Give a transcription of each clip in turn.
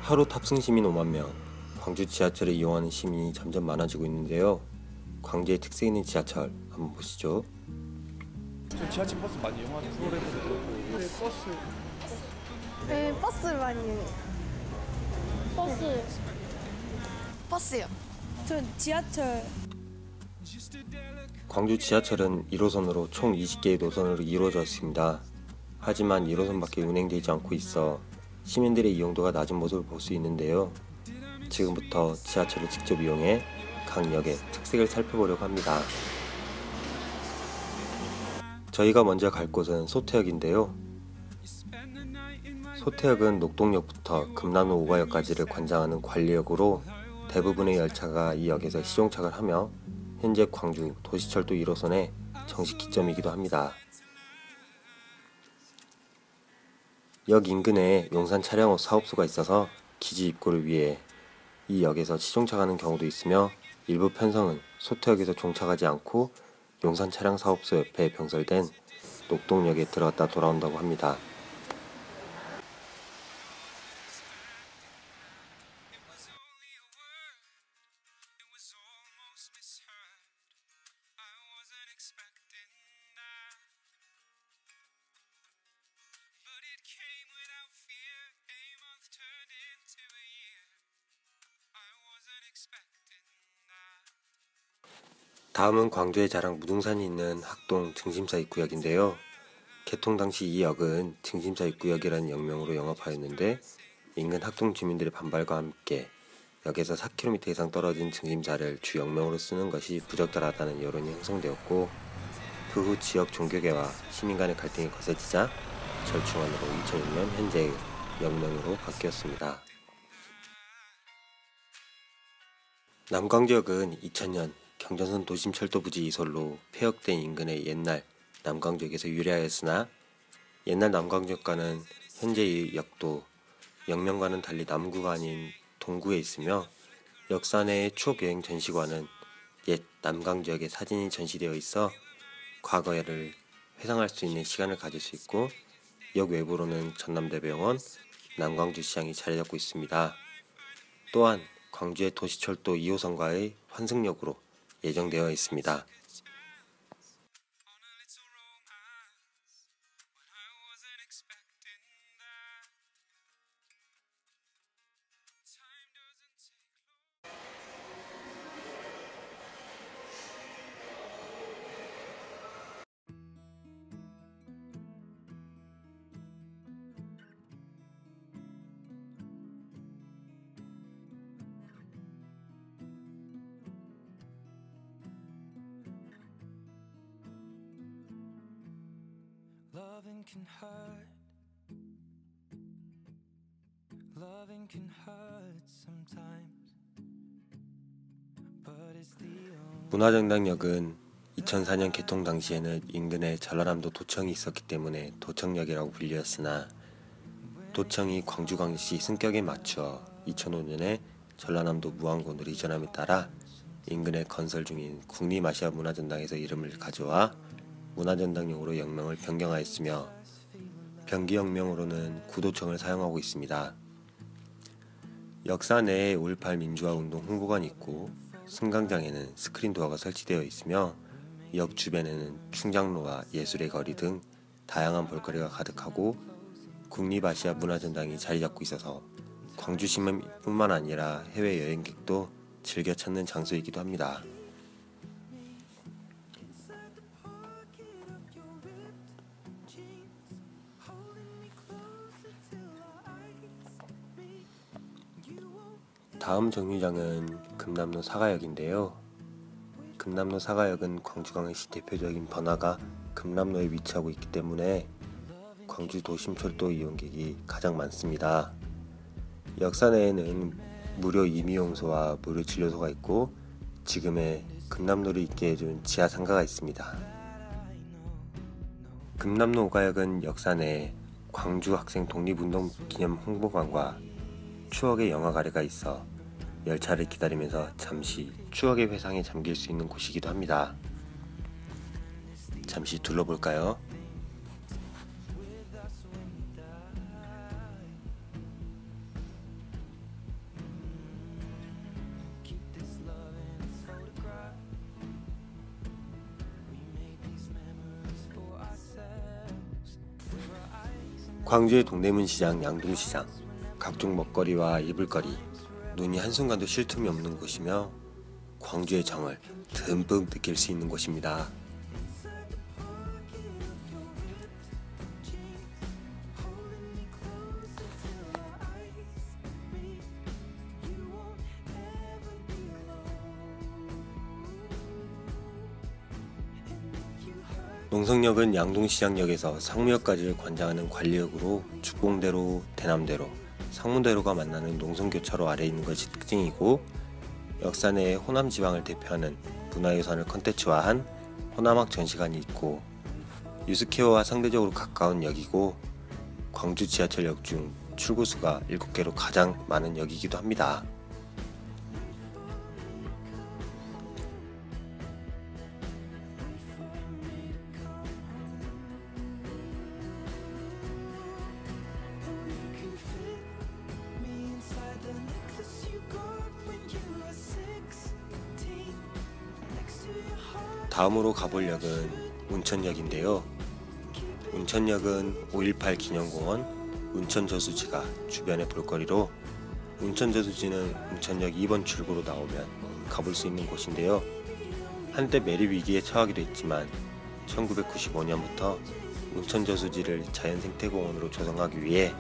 하루 탑승 시민 5만 명, 광주 지하철을 이용하는 시민이 점점 많아지고 있는데요. 광주의 특색 있는 지하철 한번 보시죠. 저 지하철 버스 많이 이용하는 서울에서도 그렇고. 네, 버스. 네, 버스 많이 이용해요. 버스요. 전 지하철. 광주 지하철은 1호선으로 총 20개의 노선으로 이루어져 있습니다. 하지만 1호선밖에 운행되지 않고 있어 시민들의 이용도가 낮은 모습을 볼 수 있는데요. 지금부터 지하철을 직접 이용해 각 역의 특색을 살펴보려고 합니다. 저희가 먼저 갈 곳은 소태역인데요. 소태역은 녹동역부터 금남로 오가역까지를 관장하는 관리역으로 대부분의 열차가 이 역에서 시종착을 하며 현재 광주 도시철도 1호선의 정식 기점이기도 합니다. 역 인근에 용산 차량업 사업소가 있어서 기지 입구를 위해 이 역에서 시종착하는 경우도 있으며 일부 편성은 소태역에서 종착하지 않고 용산 차량 사업소 옆에 병설된 녹동역에 들어갔다 돌아온다고 합니다. 다음은 광주의 자랑 무등산이 있는 학동 증심사 입구역인데요. 개통 당시 이 역은 증심사 입구역이라는 역명으로 영업하였는데 인근 학동 주민들의 반발과 함께 역에서 4km 이상 떨어진 증심사를 주 역명으로 쓰는 것이 부적절하다는 여론이 형성되었고 그 후 지역 종교계와 시민 간의 갈등이 거세지자 절충안으로 2006년 현재의 역명으로 바뀌었습니다. 남광주역은 2000년 경전선 도심철도 부지 이설로 폐역된 인근의 옛날 남광주역에서 유래하였으나 옛날 남광주역과는 현재의 역도 역명과는 달리 남구가 아닌 동구에 있으며 역사 내의 추억여행 전시관은 옛 남광주역의 사진이 전시되어 있어 과거를 회상할 수 있는 시간을 가질 수 있고 역 외부로는 전남대병원, 남광주시장이 자리 잡고 있습니다. 또한 광주의 도시철도 2호선과의 환승역으로 예정되어 있습니다. Loving can hurt. Loving can hurt sometimes. But it's the only 문화정당역은 2004년 개통 당시에는 인근에 전라남도 도청이 있었기 때문에 도청역이라고 불리었으나 도청이 광주광역시 승격에 맞추어 2005년에 전라남도 무안군으로 이전함에 따라 인근에 건설 중인 국립아시아 문화전당에서 이름을 가져와 문화전당역으로 역명을 변경하였으며 변기역명으로는 구도청을 사용하고 있습니다. 역사 내에 5.18 민주화운동 홍보관이 있고 승강장에는 스크린 도어가 설치되어 있으며 역 주변에는 충장로와 예술의 거리 등 다양한 볼거리가 가득하고 국립아시아 문화전당이 자리 잡고 있어서 광주 시민뿐만 아니라 해외 여행객도 즐겨 찾는 장소이기도 합니다. 다음 정류장은 금남로 사가역인데요. 금남로 사가역은 광주광역시 대표적인 번화가 금남로에 위치하고 있기 때문에 광주 도심철도 이용객이 가장 많습니다. 역사 내에는 무료 임의용소와 무료 진료소가 있고 지금의 금남로를 있게 해준 지하 상가가 있습니다. 금남로 오가역은 역사 내에 광주 학생 독립운동 기념 홍보관과 추억의 영화가래가 있어 열차를 기다리면서 잠시 추억의 회상에 잠길 수 있는 곳이기도 합니다. 잠시 둘러볼까요? 광주의 동대문 시장, 양동시장, 각종 먹거리와 이불거리, 눈이 한순간도 쉴 틈이 없는 곳이며 광주의 정을 듬뿍 느낄 수 있는 곳입니다. 농성역은 양동시장역에서 상무역까지를 관장하는 관리역으로 죽봉대로, 대남대로, 상무대로가 만나는 농성교차로 아래에 있는 것이 특징이고, 역사 내에 호남 지방을 대표하는 문화유산을 컨텐츠화한 호남학 전시관이 있고, 유스케어와 상대적으로 가까운 역이고, 광주 지하철역 중 출구수가 7개로 가장 많은 역이기도 합니다. 다음으로 가볼 역은 운천역인데요. 운천역은 5.18 기념공원, 운천저수지가 주변의 볼거리로, 운천저수지는 운천역 2번 출구로 나오면 가볼 수 있는 곳인데요. 한때 매립 위기에 처하기도 했지만 1995년부터 운천저수지를 자연생태공원으로 조성하기 위해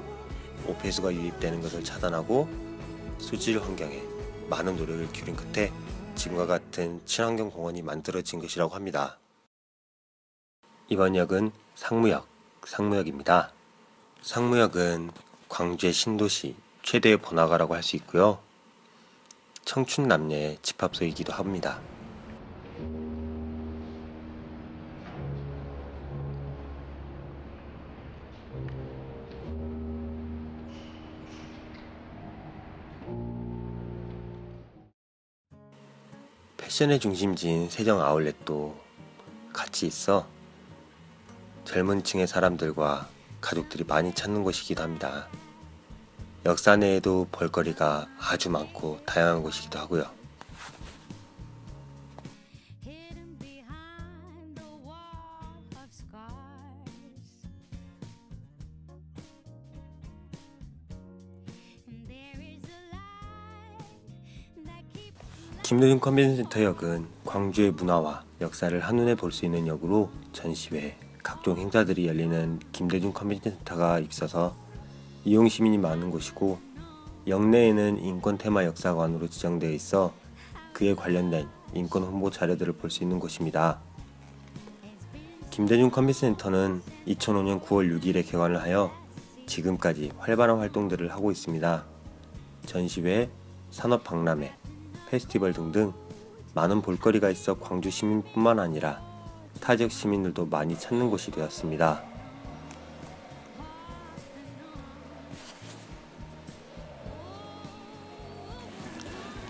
오폐수가 유입되는 것을 차단하고 수질 환경에 많은 노력을 기울인 끝에 지금과 같은 친환경 공원이 만들어진 것이라고 합니다. 이번 역은 상무역입니다. 상무역은 광주의 신도시 최대의 번화가라고 할 수 있고요. 청춘 남녀의 집합소이기도 합니다. 패션의 중심지인 세정 아울렛도 같이 있어 젊은 층의 사람들과 가족들이 많이 찾는 곳이기도 합니다. 역사 내에도 볼거리가 아주 많고 다양한 곳이기도 하고요. Hidden behind the wall of scars, and there is a light that keeps 김대중 컨벤션센터역은 광주의 문화와 역사를 한눈에 볼 수 있는 역으로 전시회, 각종 행사들이 열리는 김대중 컨벤션센터가 있어서 이용 시민이 많은 곳이고, 역내에는 인권 테마 역사관으로 지정되어 있어 그에 관련된 인권 홍보 자료들을 볼 수 있는 곳입니다. 김대중 컨벤션센터는 2005년 9월 6일에 개관을 하여 지금까지 활발한 활동들을 하고 있습니다. 전시회, 산업박람회, 페스티벌 등등 많은 볼거리가 있어 광주 시민뿐만 아니라 타 지역 시민들도 많이 찾는 곳이 되었습니다.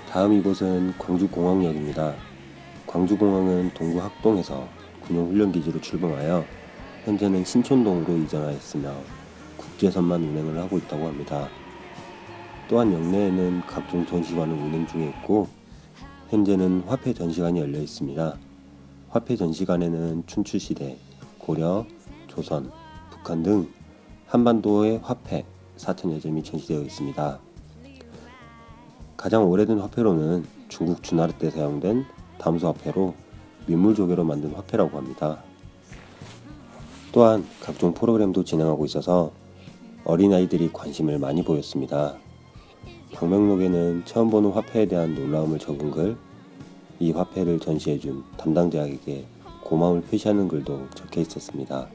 다음 이곳은 광주공항역입니다. 광주공항은 동구 학동에서 군용훈련기지로 출범하여 현재는 신촌동으로 이전하였으며 국제선만 운행을 하고 있다고 합니다. 또한 역내에는 각종 전시관을 운행 중에 있고, 현재는 화폐 전시관이 열려 있습니다. 화폐 전시관에는 춘추시대, 고려, 조선, 북한 등 한반도의 화폐 4천여 점이 전시되어 있습니다. 가장 오래된 화폐로는 중국 주나라 때 사용된 담수화폐로 민물조개로 만든 화폐라고 합니다. 또한 각종 프로그램도 진행하고 있어서 어린아이들이 관심을 많이 보였습니다. 방명록에는 처음 보는 화폐에 대한 놀라움을 적은 글, 이 화폐를 전시해준 담당자에게 고마움을 표시하는 글도 적혀 있었습니다.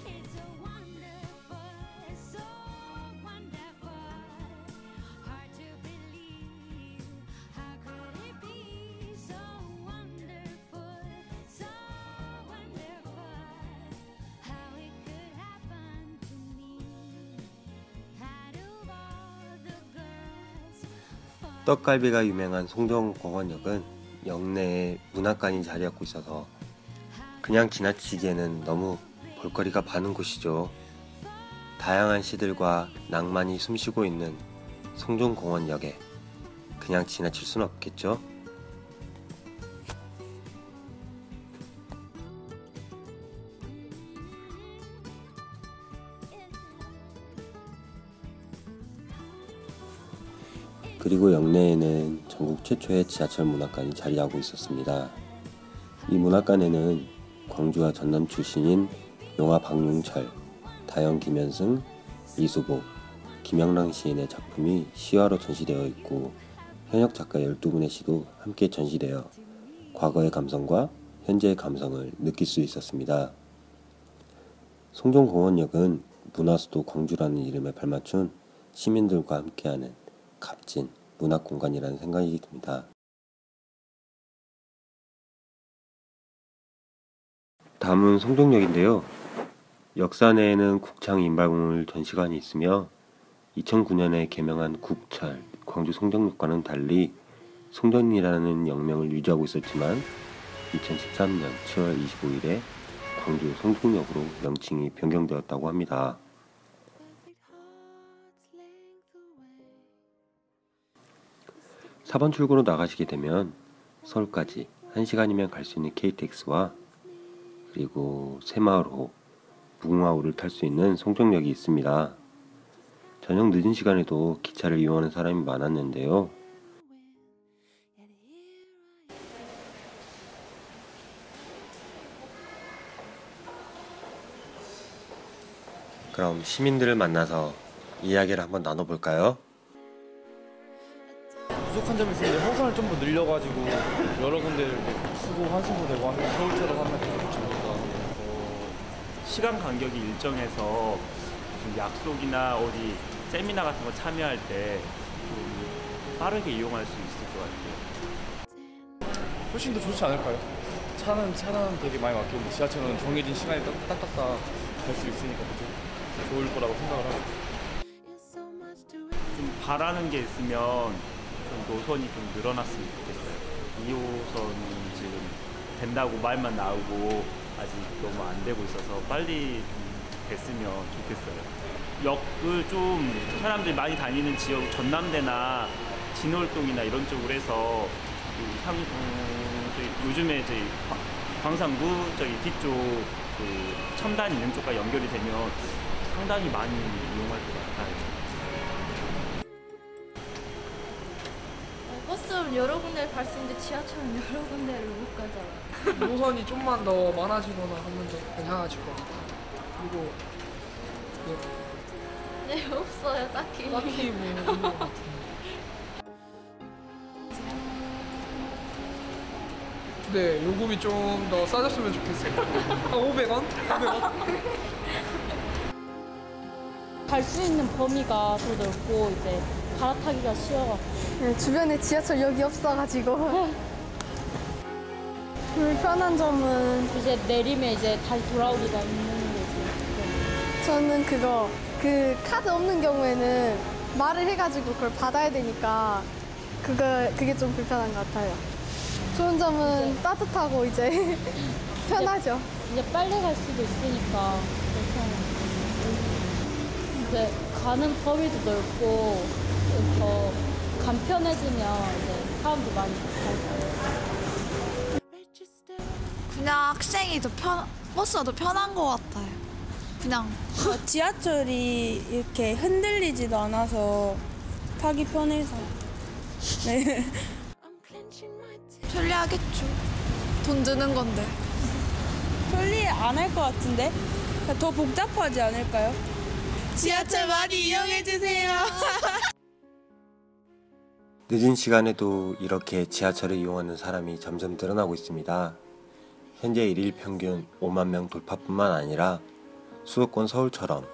it's so wonderful, so wonderful, hard to believe. How could it be so wonderful, so wonderful? How it could happen to me? Out of all the girls, 떡갈비가 유명한 송정공원역은 역내에 문학관이 자리 잡고 있어서 그냥 지나치기에는 너무 볼거리가 많은 곳이죠. 다양한 시들과 낭만이 숨쉬고 있는 송정공원역에 그냥 지나칠 수는 없겠죠. 그리고 역내에는 전국 최초의 지하철 문학관이 자리하고 있었습니다. 이 문학관에는 광주와 전남 출신인 용화 박용철, 다영 김현승, 이수복, 김영랑 시인의 작품이 시화로 전시되어 있고 현역 작가 12분의 시도 함께 전시되어 과거의 감성과 현재의 감성을 느낄 수 있었습니다. 송정공원역은 문화수도 광주라는 이름에 발맞춘 시민들과 함께하는 값진 문화공간이라는 생각이 듭니다. 다음은 송정역인데요. 역사 내에는 국창 인발공물 전시관이 있으며 2009년에 개명한 국철 광주 송정역과는 달리 송정이라는 역명을 유지하고 있었지만 2013년 7월 25일에 광주 송정역으로 명칭이 변경되었다고 합니다. 4번 출구로 나가시게 되면 서울까지 1시간이면 갈 수 있는 KTX와 그리고 새마을호, 무궁화호를 탈 수 있는 송정역이 있습니다. 저녁 늦은 시간에도 기차를 이용하는 사람이 많았는데요. 그럼 시민들을 만나서 이야기를 한번 나눠볼까요? 부족한 점이 있는데 호선을 좀 더 늘려가지고 여러 군데를 이렇게 수고 환승도 되고 하면 서울처럼 하면 더 좋지 않을까. 시간 간격이 일정해서 무슨 약속이나 어디 세미나 같은 거 참여할 때 좀 빠르게 이용할 수 있을 것 같아요. 훨씬 더 좋지 않을까요? 차는 되게 많이 막히는데 지하철은 정해진 시간에 딱딱딱 갈 수 있으니까 더 좋을 거라고 생각을 하고. 좀 바라는 게 있으면 좀 노선이 좀 늘어났으면 좋겠어요. 2호선이 지금 된다고 말만 나오고 아직 너무 안 되고 있어서 빨리 좀 됐으면 좋겠어요. 역을 좀 사람들이 많이 다니는 지역 전남대나 진월동이나 이런 쪽으로 해서 요즘에 저희 광산구 저기 뒤쪽 그 첨단 있는 쪽과 연결이 되면 상당히 많이 이용할 것 같아요. 버스는 여러 군데를 갈 수 있는데 지하철은 여러 군데를 못 가잖아. 노선이 좀만 더 많아지거나 하면 더 괜찮아질 것 같아요. 그리고 네, 없어요, 딱히. 딱히 뭐 있는 것 같은데. 네, 요금이 좀 더 싸졌으면 좋겠어요. 한 500원? 500원? 갈 수 있는 범위가 더 넓고 이제 갈아타기가 쉬워갖고 네, 주변에 지하철역이 없어가지고 불편한 점은 이제 내리면 이제 다시 돌아오기가 힘든 거지. 저는 그 카드 없는 경우에는 말을 해가지고 그걸 받아야 되니까 그게 좀 불편한 것 같아요. 좋은 점은 따뜻하고 이제 편하죠. 이제 빨리 갈 수도 있으니까 이제 가는 범위도 넓고 더 간편해지면 이제 사람도 많이 갈 거예요. 그냥 학생이 버스가 더 편한 것 같아요. 그냥 지하철이 이렇게 흔들리지도 않아서 타기 편해서. 네. 편리하겠죠. 돈 드는 건데. 편리 안 할 것 같은데? 더 복잡하지 않을까요? 지하철 많이 이용해주세요. 늦은 시간에도 이렇게 지하철을 이용하는 사람이 점점 늘어나고 있습니다. 현재 일일 평균 5만 명 돌파뿐만 아니라 수도권 서울처럼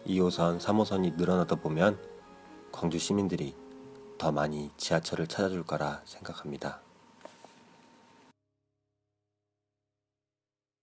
2호선, 3호선이 늘어나다 보면 광주 시민들이 더 많이 지하철을 찾아줄 거라 생각합니다.